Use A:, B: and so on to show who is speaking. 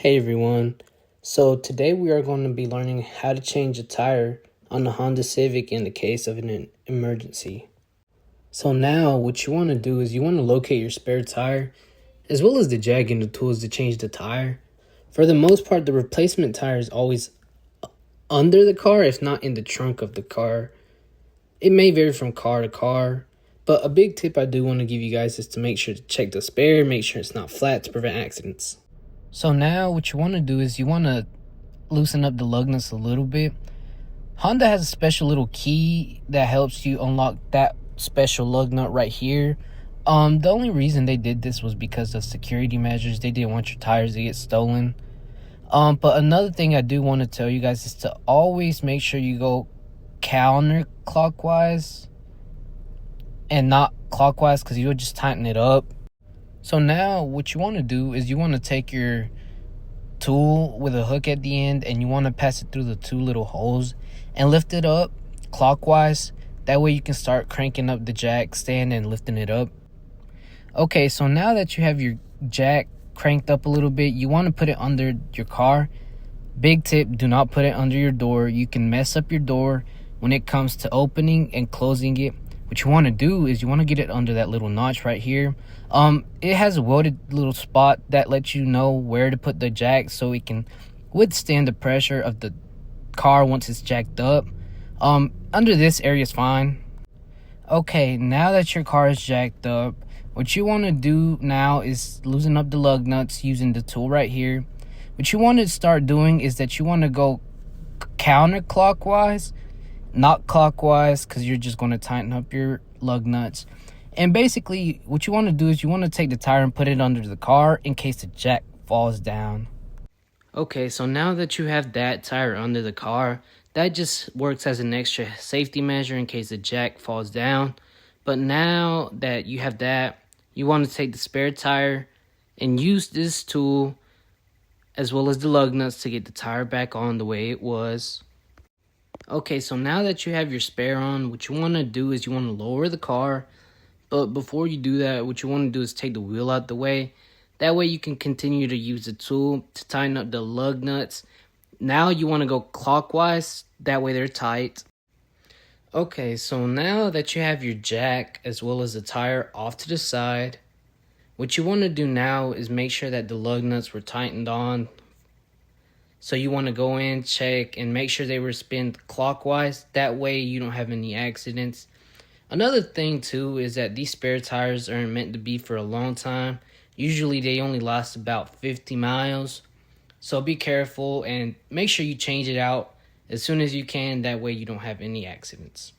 A: Hey everyone, so today we are going to be learning how to change a tire on the Honda Civic in the case of an emergency. So now what you want to do is you want to locate your spare tire as well as the jack and the tools to change the tire. For the most part, the replacement tire is always under the car, if not in the trunk of the car. It may vary from car to car, but a big tip I do want to give you guys is to make sure to check the spare, make sure it's not flat to prevent accidents. So now what you want to do is you want to loosen up the lug nuts a little bit. Honda has a special little key that helps you unlock that special lug nut right here. The only reason they did this was because of security measures. They didn't want your tires to get stolen. But another thing I do want to tell you guys is to always make sure you go counterclockwise and not clockwise, because you'll just tighten it up. So now what you want to do is you want to take your tool with a hook at the end and you want to pass it through the two little holes and lift it up clockwise. That way you can start cranking up the jack stand and lifting it up. Okay, so now that you have your jack cranked up a little bit, you want to put it under your car. Big tip, do not put it under your door. You can mess up your door when it comes to opening and closing it. What you want to do is you want to get it under that little notch right here. It has a welded little spot that lets you know where to put the jack so it can withstand the pressure of the car once it's jacked up. Under this area is fine. Okay, now that your car is jacked up, what you want to do now is loosen up the lug nuts using the tool right here. What you want to start doing is that you want to go counterclockwise, not clockwise, because you're just going to tighten up your lug nuts. And basically what you want to do is you want to take the tire and put it under the car in case the jack falls down. Okay, so now that you have that tire under the car, that just works as an extra safety measure in case the jack falls down. But now that you have that, you want to take the spare tire and use this tool as well as the lug nuts to get the tire back on the way it was. Okay, so now that you have your spare on, what you want to do is you want to lower the car. But before you do that, what you want to do is take the wheel out the way. That way you can continue to use the tool to tighten up the lug nuts. Now you want to go clockwise. That way they're tight. Okay, so now that you have your jack as well as the tire off to the side, what you want to do now is make sure that the lug nuts were tightened on. So you want to go in, check, and make sure they were spinned clockwise. That way you don't have any accidents. Another thing too is that these spare tires aren't meant to be for a long time. Usually they only last about 50 miles. So be careful and make sure you change it out as soon as you can. That way you don't have any accidents.